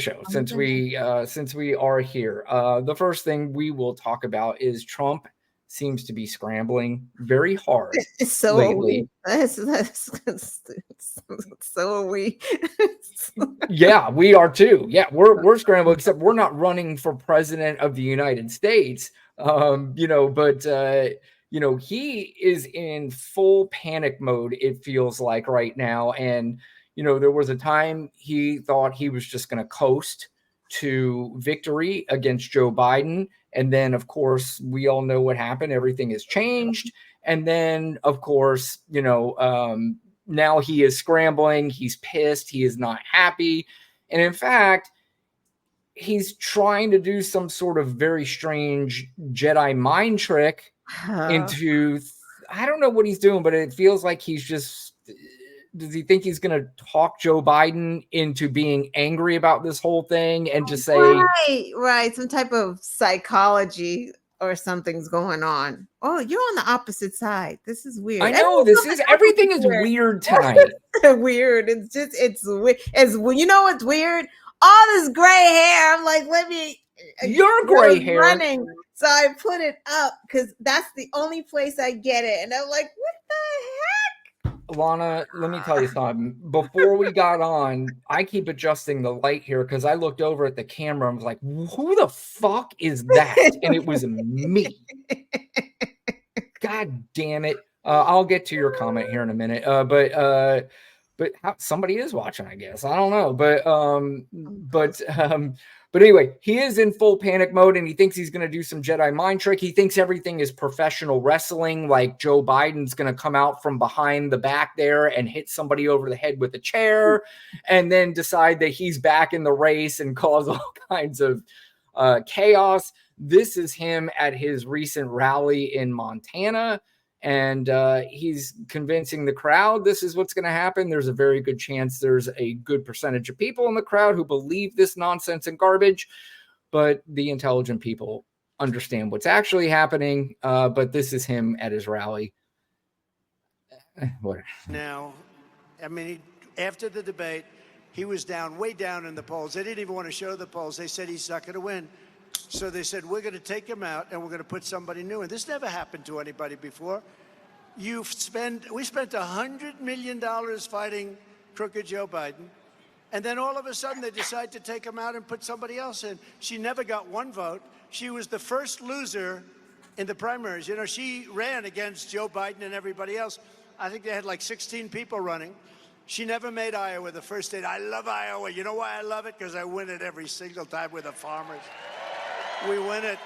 show, since we are here. The first thing we will talk about is Trump seems to be scrambling very hard So are we. lately. So are we. Yeah, we are too. Yeah, we're scrambling, except we're not running for president of the United States. But he is in full panic mode, it feels like right now. And there was a time he thought he was just going to coast to victory against Joe Biden. And then, of course, we all know what happened. Everything has changed. And then, of course, now he is scrambling. He's pissed. He is not happy. And in fact, he's trying to do some sort of very strange Jedi mind trick into, I don't know what he's doing, but it feels like he's just, does he think he's going to talk Joe Biden into being angry about this whole thing and just say, right. Some type of psychology or something's going on. Oh, you're on the opposite side. This is weird. I know everything is weird tonight. Weird. It's weird. You know what's weird? All this gray hair. I'm like, your gray hair. Running. So I put it up because that's the only place I get it. And I'm like, what the heck? Lana, let me tell you something. Before we got on, I keep adjusting the light here because I looked over at the camera and was like, who the fuck is that? And it was me. God damn it. I'll get to your comment here in a minute. But somebody is watching, I guess. I don't know. But anyway, he is in full panic mode and he thinks he's going to do some Jedi mind trick. He thinks everything is professional wrestling, like Joe Biden's going to come out from behind the back there and hit somebody over the head with a chair and then decide that he's back in the race and cause all kinds of chaos. This is him at his recent rally in Montana. And he's convincing the crowd this is what's going to happen. There's a very good chance there's a good percentage of people in the crowd who believe this nonsense and garbage, but the intelligent people understand what's actually happening. But this is him at his rally. Now, I mean, after the debate, he was way down in the polls. They didn't even want to show the polls. They said he's not going to win. So they said, we're going to take him out and we're going to put somebody new in. This never happened to anybody before. We spent $100 million fighting crooked Joe Biden. And then all of a sudden they decide to take him out and put somebody else in. She never got one vote. She was the first loser in the primaries. She ran against Joe Biden and everybody else. I think they had like 16 people running. She never made Iowa the first state. I love Iowa. You know why I love it? Because I win it every single time with the farmers. We win it.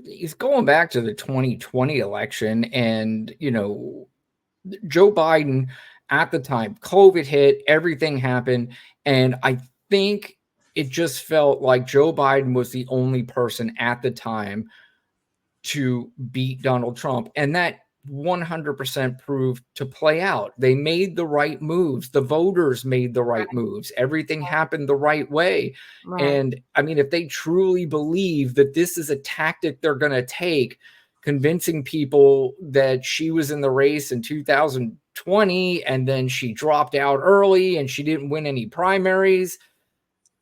He's going back to the 2020 election and, Joe Biden at the time, COVID hit, everything happened. And I think it just felt like Joe Biden was the only person at the time to beat Donald Trump. And that 100% proved to play out. They made the right moves. The voters made the right moves. Everything happened the right way. Right. And I mean, if they truly believe that this is a tactic they're going to take, convincing people that she was in the race in 2020 and then she dropped out early and she didn't win any primaries.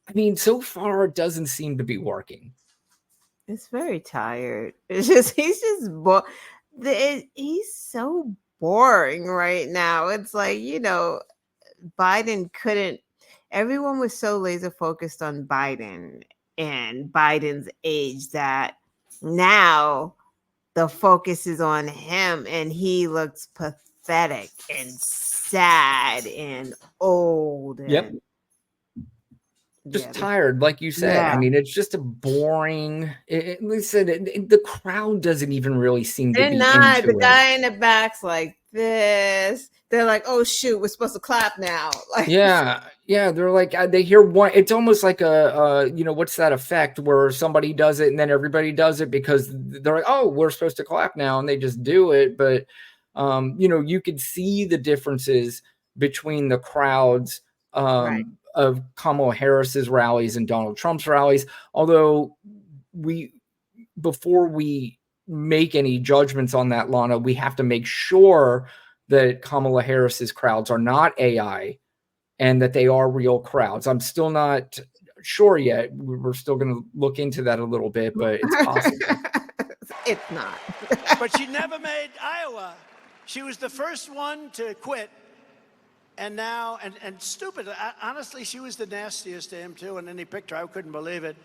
I mean, so far it doesn't seem to be working. It's very tired. He's so boring right now. It's like, Biden couldn't, everyone was so laser focused on Biden and Biden's age that now the focus is on him and he looks pathetic and sad and old. Yep. Just tired, like you said. Yeah. I mean, it's just a boring. Listen, the crowd doesn't even really seem to be not. Into the guy in the back's like this. They're like, "Oh shoot, we're supposed to clap now." Like, yeah. They're like, they hear one. It's almost like what's that effect where somebody does it and then everybody does it because they're like, "Oh, we're supposed to clap now," and they just do it. But you could see the differences between the crowds. Right. Of Kamala Harris's rallies and Donald Trump's rallies. Although before we make any judgments on that, Lana, we have to make sure that Kamala Harris's crowds are not AI and that they are real crowds. I'm still not sure yet. We're still going to look into that a little bit, but it's possible. It's not. But she never made Iowa. She was the first one to quit. And now, and stupid, honestly, she was the nastiest to him, too. And then he picked her. I couldn't believe it.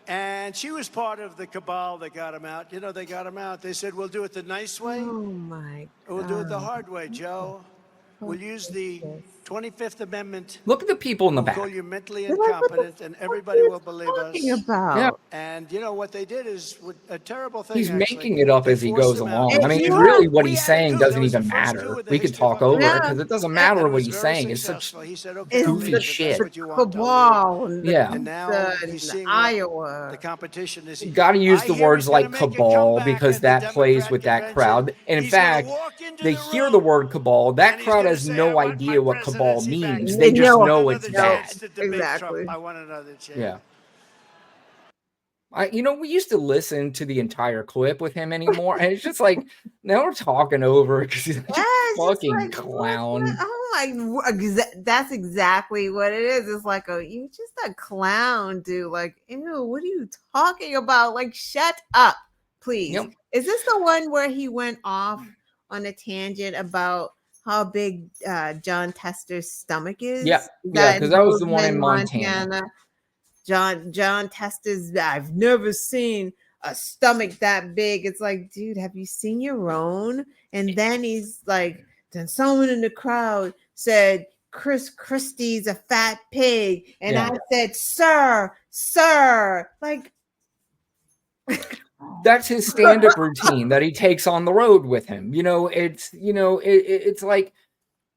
And she was part of the cabal that got him out. You know, they got him out. They said, we'll do it the nice way. Oh, my God. Or we'll do it the hard way, Joe. We'll use the 25th Amendment. Look at the people in the back. We'll call you mentally incompetent, and everybody will believe us. About? Yeah. And you know what they did is a terrible thing. He's actually. making it up They as he forced goes him out. along. I mean, Yeah. really, what We he's had saying to. doesn't That was even the first coup matter. in the We could history of talk our over it country. because it doesn't And matter it what was he's very saying. It's such successful. He said, okay, It's I'll goofy leave, the but shit. that's what you want. I'll leave. cabal and Yeah. And now the he's seeing what Iowa. the competition is. You got to use I the hear words he's gonna like make a cabal comeback because at the that plays Democrat with that convention. crowd. And in He's gonna fact, walk into they the hear the room, word cabal. That and he's crowd gonna has say, no "I want idea my what cabal presidency back." means. They They just know know it. it's Another bad. chance to debate Exactly. Trump. I want another chance. Yeah. We used to listen to the entire clip with him anymore, and it's just like now we're talking over because he's like Yeah, a it's just fucking like, clown. Oh my, that's exactly what it is. It's like, you're just a clown, dude. Like, ew, what are you talking about? Like, shut up, please. Yep. Is this the one where he went off on a tangent about how big John Tester's stomach is? Yeah, yeah, because that was the one in Montana. John Tester's, I've never seen a stomach that big. It's like, dude, have you seen your own? And then he's like, then someone in the crowd said Chris Christie's a fat pig. And Yeah. I said, sir, like That's his stand-up routine that he takes on the road with him. It's like,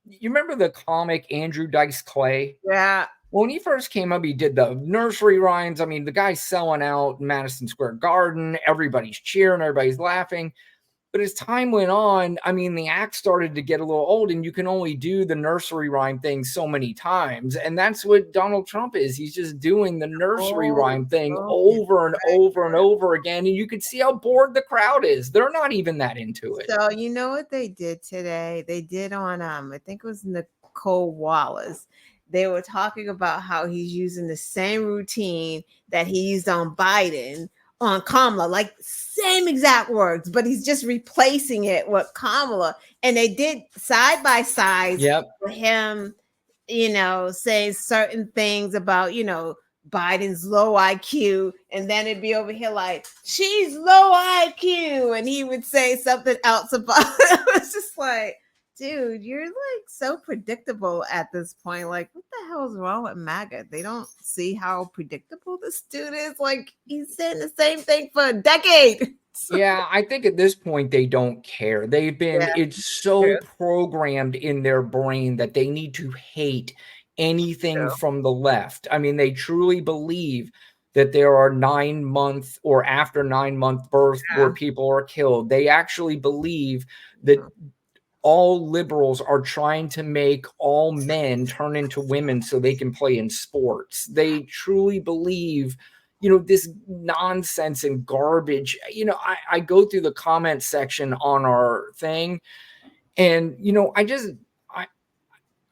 you remember the comic Andrew Dice Clay? yeah. When he first came up, he did the nursery rhymes. I mean, the guy's selling out Madison Square Garden. Everybody's cheering, everybody's laughing. But as time went on, I mean, the act started to get a little old, and you can only do the nursery rhyme thing so many times. And that's what Donald Trump is. He's just doing the nursery rhyme thing over and over and over again. And you can see how bored the crowd is. They're not even that into it. So you know what they did today? They did on I think it was Nicole Wallace. They were talking about how he's using the same routine that he used on Biden on Kamala, like same exact words, but he's just replacing it with Kamala. And they did side by side for him, saying certain things about, Biden's low IQ, and then it'd be over here like, she's low IQ, and he would say something else about it. It was just like, dude, you're like so predictable at this point. Like, what the hell is wrong with MAGA? They don't see how predictable this dude is. Like, he's saying the same thing for a decade. Yeah, I think at this point they don't care. It's so programmed in their brain that they need to hate anything from the left. I mean, they truly believe that there are 9-month or after 9-month birth where people are killed. They actually believe that all liberals are trying to make all men turn into women so they can play in sports. They truly believe, this nonsense and garbage. I go through the comment section on our thing, and,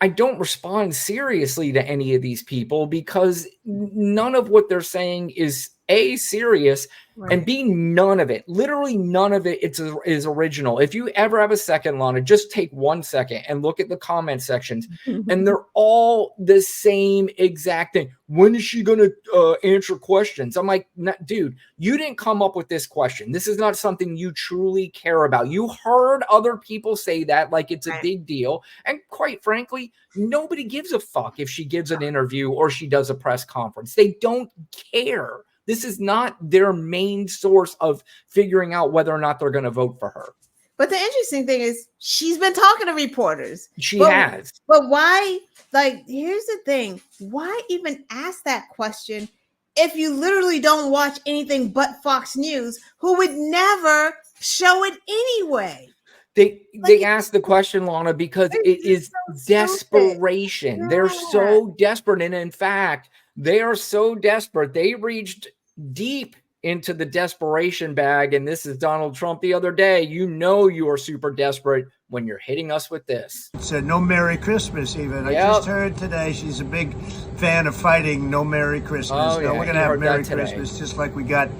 I don't respond seriously to any of these people because none of what they're saying is A, serious, and B, none of it, literally none of it is original. If you ever have a second, Lana, just take 1 second and look at the comment sections, and they're all the same exact thing. When is she going to answer questions? I'm like, dude, you didn't come up with this question. This is not something you truly care about. You heard other people say that like it's a big deal. And quite frankly, nobody gives a fuck if she gives an interview or she does a press conference. They don't care. This is not their main source of figuring out whether or not they're going to vote for her. But the interesting thing is she's been talking to reporters. She has. But why? Like, here's the thing. Why even ask that question if you literally don't watch anything but Fox News, who would never show it anyway? They asked the question, Lana, because it is desperation. Yeah. They're so desperate. And in fact, they are so desperate. They reached deep into the desperation bag, and this is Donald Trump the other day, you know you are super desperate when you're hitting us with this. Said no Merry Christmas even. Yep. I just heard today she's a big fan of fighting no Merry Christmas. Oh, No, yeah, we're going he to have heard that Merry today. Christmas just like we got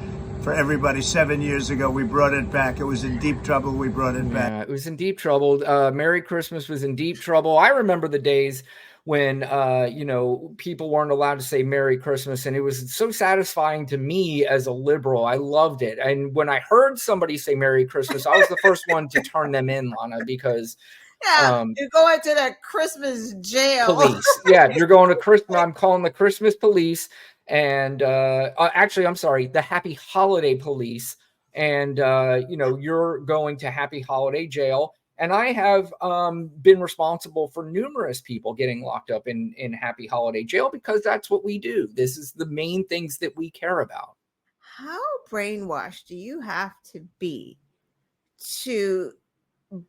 for everybody 7 years ago. We brought it back. It was in deep trouble. We brought it back. Yeah, it was in deep trouble. Merry Christmas was in deep trouble. I remember the days when, you know, people weren't allowed to say Merry Christmas. And it was so satisfying to me as a liberal. I loved it. And when I heard somebody say Merry Christmas, I was the first one to turn them in, Lana, because you're going to that Christmas jail. police. Yeah, you're going to Christmas. I'm calling the Christmas police. And actually, I'm sorry, the Happy Holiday Police. And, you know, you're going to Happy Holiday Jail. And I have been responsible for numerous people getting locked up in Happy Holiday Jail because that's what we do. This is the main things that we care about. How brainwashed do you have to be to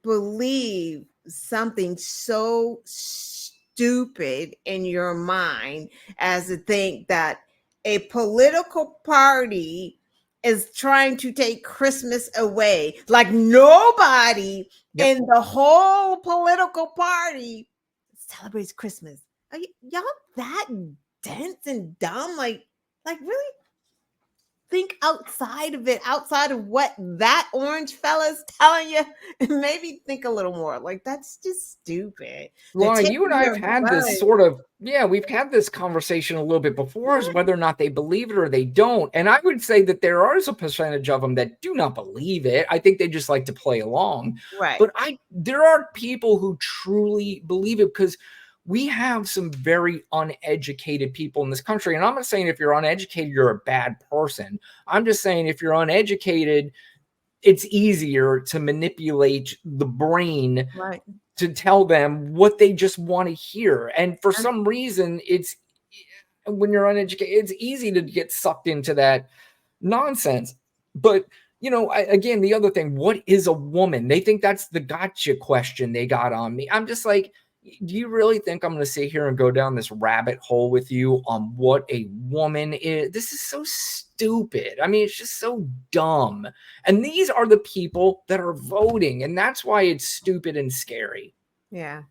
believe something so stupid in your mind as to think that a political party is trying to take Christmas away? Like nobody in the whole political party celebrates Christmas. Are y'all that dense and dumb? Like really? Think outside of it, outside of what that orange fella's telling you, and maybe think a little more. Like, that's just stupid. Lana, you and I have had this sort of, we've had this conversation a little bit before as whether or not they believe it or they don't. And I would say that there is a percentage of them that do not believe it. I think they just like to play along. Right. But there are people who truly believe it because we have some very uneducated people in this country. And I'm not saying if you're uneducated, you're a bad person. I'm just saying if you're uneducated, it's easier to manipulate the brain to tell them what they just want to hear. And for some reason, when you're uneducated, it's easy to get sucked into that nonsense. But you know, again, the other thing, what is a woman? They think that's the gotcha question they got on me. I'm just like, do you really think I'm going to sit here and go down this rabbit hole with you on what a woman is? This is so stupid. I mean, it's just so dumb. And these are the people that are voting. And that's why it's stupid and scary. Yeah.